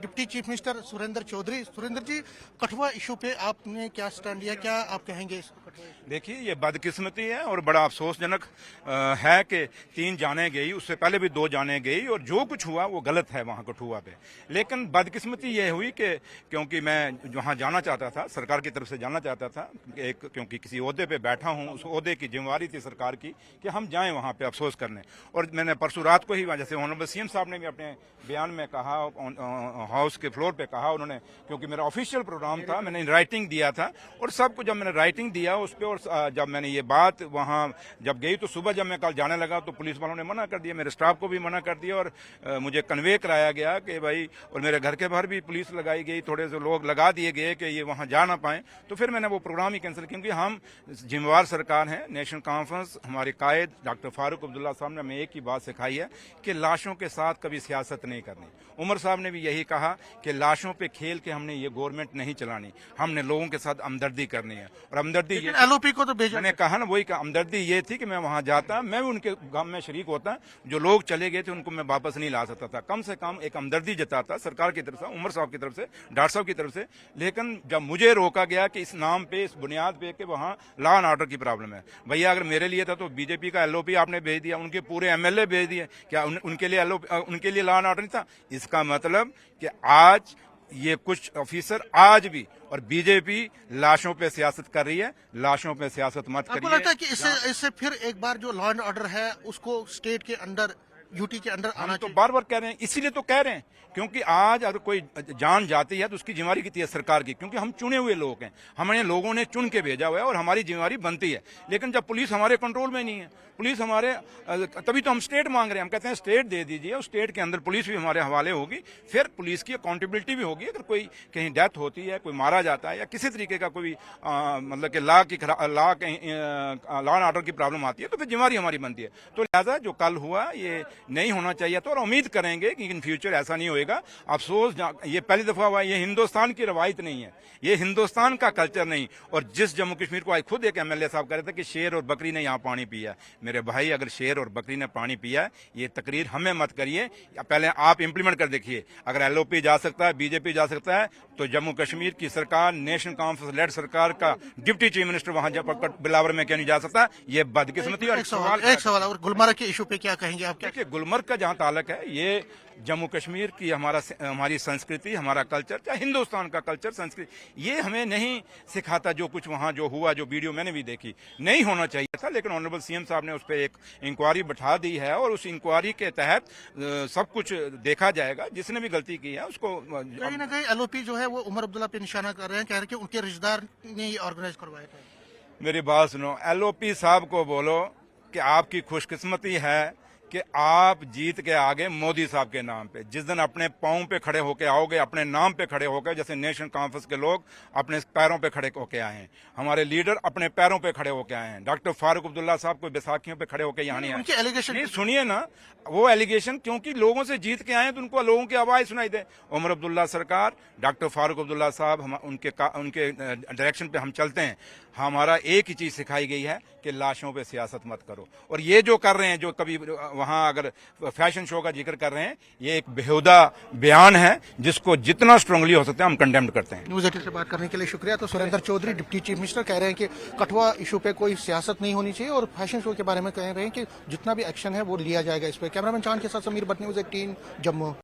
Deputy chief minister Surendra Chaudhary. Surendra ji, Kathua issue पे आपने क्या स्टैंड लिया, क्या आप कहेंगे इस कठुआ इशू? देखिए, ये बदकिस्मती है और बड़ा अफसोसजनक है कि 3 जाने गई, उससे पहले भी 2 जाने गई और जो कुछ हुआ वो गलत है वहाँ कठुआ पे। लेकिन बदकिस्मती ये हुई कि क्योंकि मैं वहाँ जाना चाहता था, सरकार की तरफ से जाना चाहता था, क्योंकि किसी ओहदे पे बैठा हूँ, उस ओहदे की जिम्मेवारी थी सरकार की कि हम जाएं वहाँ पे अफसोस करने। और मैंने परसों रात को ही, जैसे ऑनरेबल सीएम साहब ने भी अपने बयान में कहा, हाउस के फ्लोर पे कहा उन्होंने, क्योंकि मेरा ऑफिशियल प्रोग्राम था, मैंने राइटिंग दिया था और सबको जब मैंने राइटिंग दिया उस पर, और जब मैंने ये बात वहाँ जब गई तो सुबह जब मैं कल जाने लगा तो पुलिस वालों ने मना कर दिया, मेरे स्टाफ को भी मना कर दिया और मुझे कन्वे कराया गया कि भाई, और मेरे घर के बाहर भी पुलिस लगाई गई, थोड़े से लोग लगा दिए गए कि ये वहाँ जा ना पाए। तो फिर मैंने वो प्रोग्राम ही कैंसिल, क्योंकि हम जिम्मेवार सरकार हैं। नेशनल कॉन्फ्रेंस, हमारे कायद डॉक्टर फारूक अब्दुल्ला साहब ने हमें एक ही बात सिखाई है कि लाशों के साथ कभी सियासत नहीं करनी। उमर साहब ने भी यही कहा कि लाशों पे खेल के हमने ये गवर्नमेंट नहीं चलानी, हमने लोगों के साथ हमदर्दी करनी है। और हमदर्दी ये, एलओपी को तो भेजा, मैंने कहा ना, वही हमदर्दी ये थी कि मैं वहां जाता, मैं भी उनके गम में शरीक होता, जो लोग चले गए थे उनको मैं वापस नहीं ला सकता था, कम से कम एक हमदर्दी जताता सरकार की तरफ से, उमर साहब की तरफ से, डॉक्टर साहब की तरफ से। लेकिन जब मुझे रोका गया कि इस नाम पे, इस बुनियाद पे कि वहां लॉ एंड ऑर्डर की प्रॉब्लम है, भैया अगर मेरे लिए था तो बीजेपी का एलओपी आपने भेज दिया, उनके पूरे एमएलए भेज दिए, क्या उनके लिए उनके लिए लॉ एंड ऑर्डर नहीं था? इसका मतलब कि आज ये कुछ ऑफिसर आज भी, और बीजेपी लाशों पे सियासत कर रही है। लाशों पे सियासत मत करिए। आपको लगता है कि इससे फिर एक बार जो लॉ एंड ऑर्डर है उसको स्टेट के अंदर, यूटी के अंदर आना तो चाहिए? बार बार कह रहे हैं, इसीलिए तो कह रहे हैं, क्योंकि आज अगर कोई जान जाती है तो उसकी जिम्मेवारी कितनी है सरकार की, क्योंकि हम चुने हुए लोग हैं, हमें लोगों ने चुन के भेजा हुआ है और हमारी जिम्मेवारी बनती है। लेकिन जब पुलिस हमारे कंट्रोल में नहीं है, पुलिस हमारे, तभी तो हम स्टेट मांग रहे हैं, हम कहते हैं स्टेट दे दीजिए, और स्टेट के अंदर पुलिस भी हमारे हवाले होगी, फिर पुलिस की अकाउंटेबिलिटी भी होगी। अगर कोई कहीं डेथ होती है, कोई मारा जाता है या किसी तरीके का कोई मतलब कि लॉ एंड ऑर्डर की प्रॉब्लम आती है तो फिर जिम्मेवारी हमारी बनती है। तो लिहाजा जो कल हुआ ये नहीं होना चाहिए था, और उम्मीद करेंगे कि इन फ्यूचर ऐसा नहीं होएगा। अफसोस, ये पहली दफा हुआ, ये हिंदुस्तान की रवायत नहीं है, ये हिंदुस्तान का कल्चर नहीं। और जिस जम्मू कश्मीर को आज खुद एक एमएलए साहब कह रहे थे कि शेर और बकरी ने यहाँ पानी पिया, मेरे भाई अगर शेर और बकरी ने पानी पिया, ये तकरीर हमें मत करिए, पहले आप इंप्लीमेंट कर देखिए। अगर एलओपी जा सकता है, बीजेपी जा सकता है, तो जम्मू कश्मीर की सरकार, नेशनल कॉन्फ्रेंस लेड सरकार का डिप्टी चीफ मिनिस्टर वहां बिलावर में क्यों नहीं जा सकता? ये बदकिस्मती। और एक सवाल और, गुलमर्ग के इशू पे क्या कहेंगे आप? देखिए, गुलमर्ग का जहां ताल्लुक है, ये जम्मू कश्मीर की हमारी संस्कृति, हमारा कल्चर, चाहे हिंदुस्तान का कल्चर, संस्कृति, ये हमें नहीं सिखाता। जो कुछ वहां जो हुआ, जो वीडियो मैंने भी देखी, नहीं होना चाहिए था। लेकिन ऑनरेबल सीएम साहब ने उस पर एक इंक्वायरी बैठा दी है और उस इंक्वायरी के तहत सब कुछ देखा जाएगा। जिसने भी गलती की है उसको, कहीं ना कहीं एलओपी जो है वो उमर अब्दुल्ला पे निशाना कर रहे हैं, कह रहे हैं कि उनके रिश्तेदार ने ये ऑर्गेनाइज करवाया था। मेरी बात सुनो, एलओपी साहब को बोलो कि आपकी खुशकिस्मती है कि आप जीत के आगे मोदी साहब के नाम पे। जिस दिन अपने पाँव पे खड़े होके आओगे, अपने नाम पे खड़े होकर, जैसे नेशनल कॉन्फ्रेंस के लोग अपने पैरों पे खड़े होके आए हैं, हमारे लीडर अपने पैरों पे खड़े होके आए हैं, डॉक्टर फारूक अब्दुल्ला साहब को बैसाखियों पे खड़े होकर यहाँ नहीं आए। एलिगेशन नहीं, सुनिए ना, वो एलिगेशन क्योंकि लोगों से जीत के आए हैं तो उनको लोगों की आवाज सुनाई दे। उमर अब्दुल्ला सरकार, डॉक्टर फारूक अब्दुल्ला साहब, हम उनके डायरेक्शन पे हम चलते हैं। हमारा एक ही चीज सिखाई गई है कि लाशों पे सियासत मत करो। और ये जो कर रहे हैं, जो कभी वहां अगर फैशन शो का जिक्र कर रहे हैं, ये एक बेहुदा बयान है जिसको जितना स्ट्रांगली हो सकता है हम कंडेम करते हैं। न्यूज 18 से बात करने के लिए शुक्रिया। तो Surendra Chaudhary deputy chief minister कह रहे हैं कि कठुआ इशू पे कोई सियासत नहीं होनी चाहिए, और फैशन शो के बारे में कह रहे हैं कि जितना भी एक्शन है वो लिया जाएगा इस पर। कैमरामैन चांद के साथ समीर भट्ट, न्यूज 18 जम्मू।